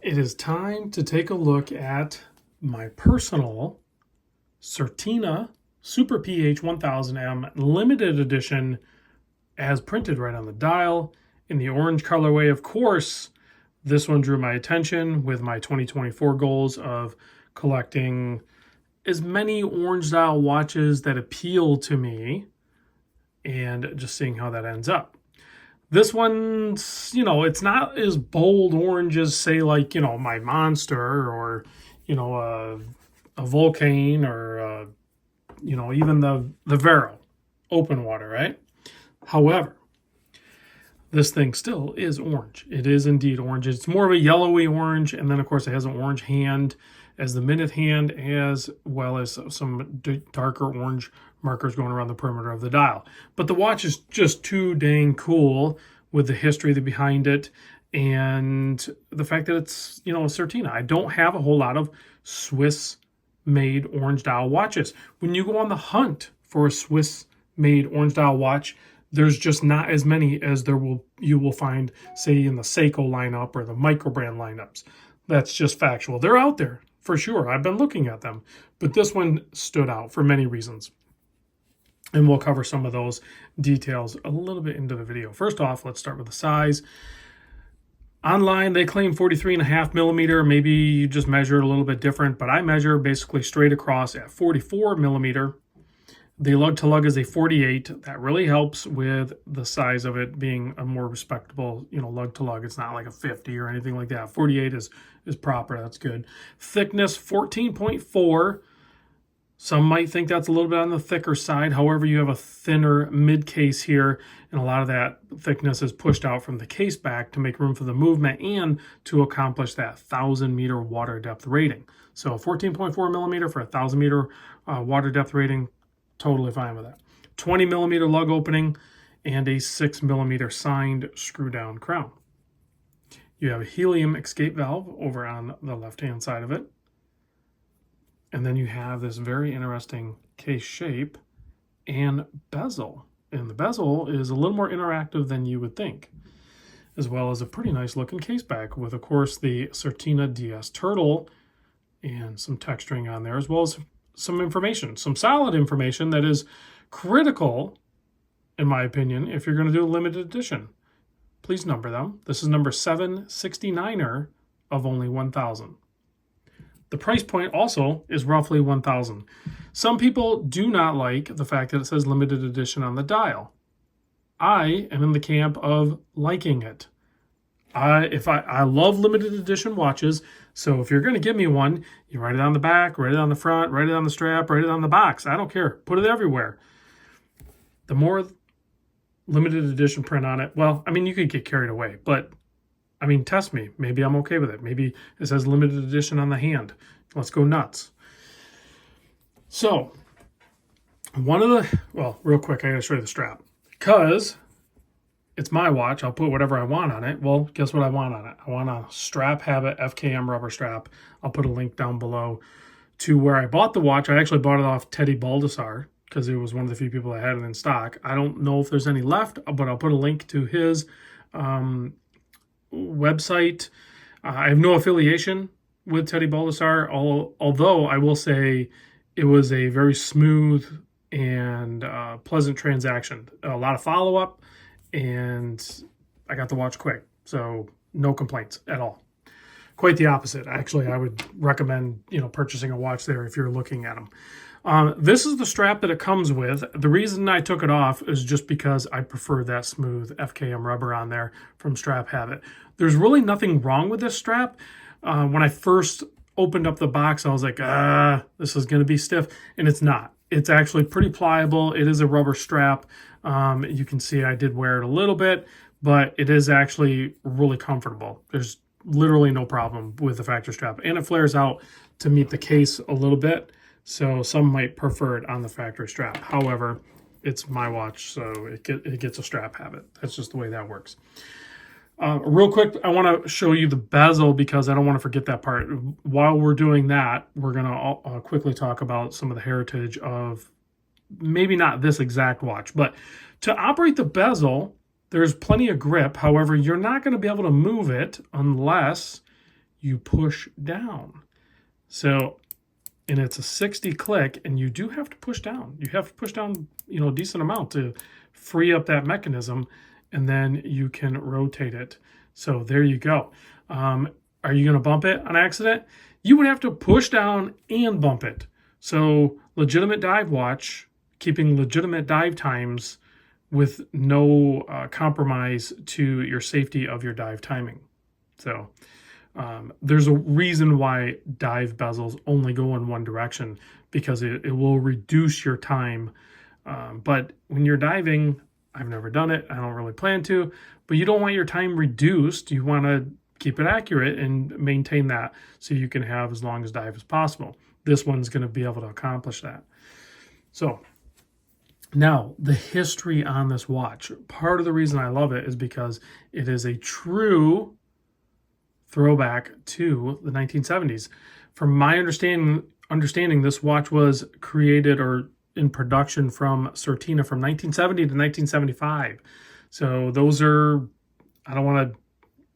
It is time to take a look at my personal Certina Super PH1000m limited edition as printed right on the dial in the orange colorway. Of course, this one drew my attention with my 2024 goals of collecting as many orange dial watches that appeal to me and just seeing how that ends up. This one's, it's not as bold orange as, say, like, my Monster or, a Vulcane or, even the Vero open water, right? However, this thing still is orange. It is indeed orange. It's more of a yellowy orange, and then, of course, it has an orange hand as the minute hand, as well as some darker orange markers going around the perimeter of the dial. But the watch is just too dang cool with the history behind it and the fact that it's, a Certina. I don't have a whole lot of Swiss-made orange dial watches. When you go on the hunt for a Swiss-made orange dial watch, there's just not as many as you will find, say, in the Seiko lineup or the microbrand lineups. That's just factual. They're out there for sure. I've been looking at them, but this one stood out for many reasons. And we'll cover some of those details a little bit into the video. First off, let's start with the size. Online, they claim 43.5mm. Maybe you just measure it a little bit different, but I measure basically straight across at 44mm. The lug-to-lug is a 48. That really helps with the size of it being a more respectable, lug-to-lug. It's not like a 50 or anything like that. 48 is proper. That's good. Thickness, 14.4. Some might think that's a little bit on the thicker side. However, you have a thinner mid case here, and a lot of that thickness is pushed out from the case back to make room for the movement and to accomplish that 1,000-meter water depth rating. So 14.4mm for a 1,000-meter water depth rating, totally fine with that. 20mm lug opening and a 6mm signed screw-down crown. You have a helium escape valve over on the left-hand side of it. And then you have this very interesting case shape and bezel. And the bezel is a little more interactive than you would think, as well as a pretty nice looking case back with, of course, the Certina DS Turtle and some texturing on there, as well as some information, some solid information that is critical, in my opinion, if you're going to do a limited edition. Please number them. This is number 769er of only 1,000. The price point also is roughly 1,000. Some people do not like the fact that it says limited edition on the dial. I am in the camp of liking it. I love limited edition watches, so if you're going to give me one, you write it on the back, write it on the front, write it on the strap, write it on the box. I don't care. Put it everywhere. The more limited edition print on it, well, I mean, you could get carried away, but I mean, test me. Maybe I'm okay with it. Maybe it says limited edition on the hand. Let's go nuts. So, real quick, I gotta show you the strap. Because it's my watch, I'll put whatever I want on it. Well, guess what I want on it? I want a Strap Habit FKM rubber strap. I'll put a link down below to where I bought the watch. I actually bought it off Teddy Baldessar because it was one of the few people that had it in stock. I don't know if there's any left, but I'll put a link to his website. I have no affiliation with Teddy Baldessar, although I will say it was a very smooth and pleasant transaction. A lot of follow-up, and I got the watch quick, so no complaints at all. Quite the opposite. Actually, I would recommend purchasing a watch there if you're looking at them. This is the strap that it comes with. The reason I took it off is just because I prefer that smooth FKM rubber on there from Strap Habit. There's really nothing wrong with this strap. When I first opened up the box, I was like, this is going to be stiff, and it's not. It's actually pretty pliable. It is a rubber strap. You can see I did wear it a little bit, but it is actually really comfortable. There's literally no problem with the factory strap, and it flares out to meet the case a little bit. So some might prefer it on the factory strap. However, it's my watch, so it gets a Strap Habit. That's just the way that works. Real quick, I want to show you the bezel because I don't want to forget that part. While we're doing that, we're going to quickly talk about some of the heritage of maybe not this exact watch, but to operate the bezel, there's plenty of grip. However, you're not going to be able to move it unless you push down. So, and it's a 60 click, and you do have to push down. You have to push down, you know, a decent amount to free up that mechanism, and then you can rotate it. So there you go. Are you going to bump it on accident? You would have to push down and bump it. So legitimate dive watch, keeping legitimate dive times with no compromise to your safety of your dive timing. So there's a reason why dive bezels only go in one direction, because it will reduce your time. But when you're diving, I've never done it, I don't really plan to, but you don't want your time reduced. You want to keep it accurate and maintain that so you can have as long as dive as possible. This one's going to be able to accomplish that. So now the history on this watch. Part of the reason I love it is because it is a true throwback to the 1970s. From my understanding, this watch was created or in production from Certina from 1970 to 1975. So those are, I don't want to,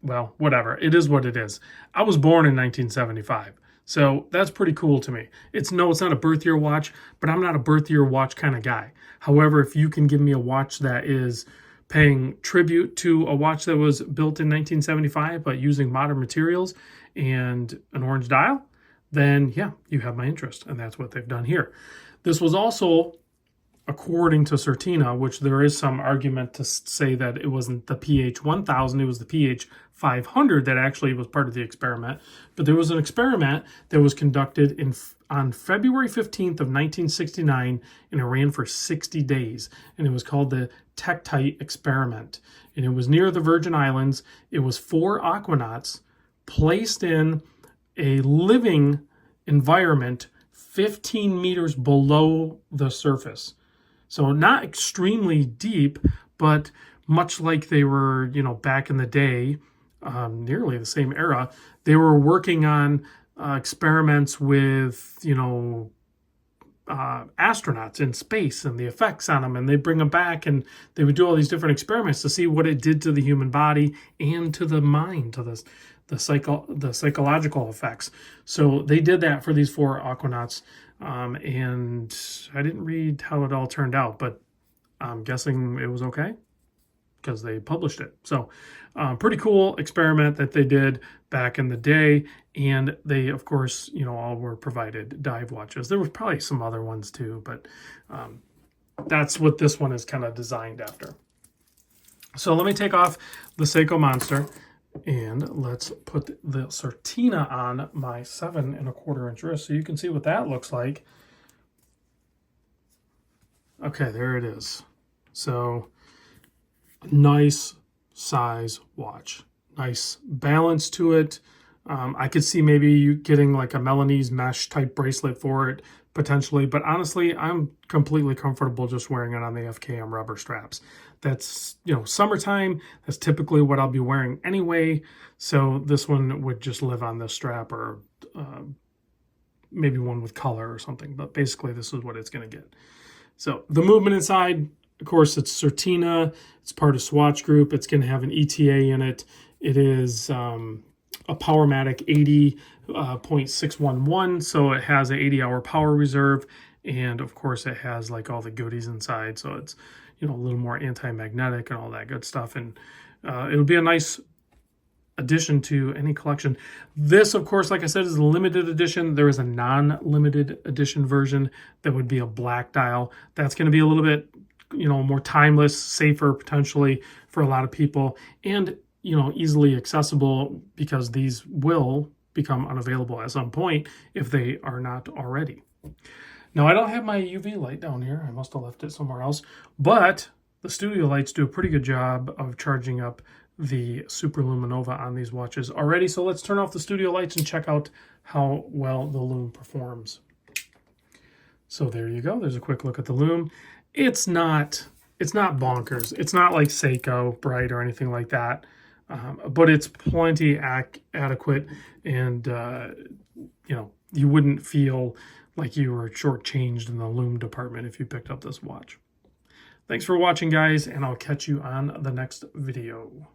well, whatever. It is what it is. I was born in 1975. So that's pretty cool to me. It's not a birth year watch, but I'm not a birth year watch kind of guy. However, if you can give me a watch that is paying tribute to a watch that was built in 1975, but using modern materials and an orange dial, then yeah, you have my interest. And that's what they've done here. This was also, according to Certina, which there is some argument to say that it wasn't the PH1000, it was the PH500 that actually was part of the experiment. But there was an experiment that was conducted on February 15th of 1969, and it ran for 60 days. And it was called the Tektite experiment. And it was near the Virgin Islands. It was 4 aquanauts placed in a living environment 15 meters below the surface. So not extremely deep, but much like they were, you know, back in the day, nearly the same era, they were working on experiments with, you know, astronauts in space and the effects on them, and they bring them back and they would do all these different experiments to see what it did to the human body and to the mind, to the psychological effects. So they did that for these 4 aquanauts, and I didn't read how it all turned out, but I'm guessing it was okay because they published it. So pretty cool experiment that they did back in the day. And they, of course, you know, all were provided dive watches. There was probably some other ones too, but that's what this one is kind of designed after. So let me take off the Seiko Monster and let's put the Certina on my 7 1/4 inch wrist so you can see what that looks like. Okay, there it is. So nice size watch, nice balance to it. I could see maybe you getting like a Milanese mesh type bracelet for it potentially, but honestly, I'm completely comfortable just wearing it on the FKM rubber straps. That's, you know, summertime. That's typically what I'll be wearing anyway. So this one would just live on this strap, or maybe one with color or something. But basically, this is what it's going to get. So the movement inside, of course, it's Certina. It's part of Swatch Group. It's going to have an ETA in it. It is a Powermatic 80.611, so it has an 80-hour power reserve, and of course it has like all the goodies inside, so it's, you know, a little more anti-magnetic and all that good stuff, and it'll be a nice addition to any collection. This, of course, like I said, is a limited edition. There is a non-limited edition version that would be a black dial. That's going to be a little bit, you know, more timeless, safer potentially for a lot of people, and, you know, easily accessible, because these will become unavailable at some point if they are not already. Now, I don't have my UV light down here. I must have left it somewhere else, but the studio lights do a pretty good job of charging up the Super Luminova on these watches already. So let's turn off the studio lights and check out how well the Lume performs. So there you go. There's a quick look at the Lume. It's not bonkers. It's not like Seiko Bright or anything like that. But it's plenty adequate, and you know, you wouldn't feel like you were shortchanged in the Lume department if you picked up this watch. Thanks for watching, guys, and I'll catch you on the next video.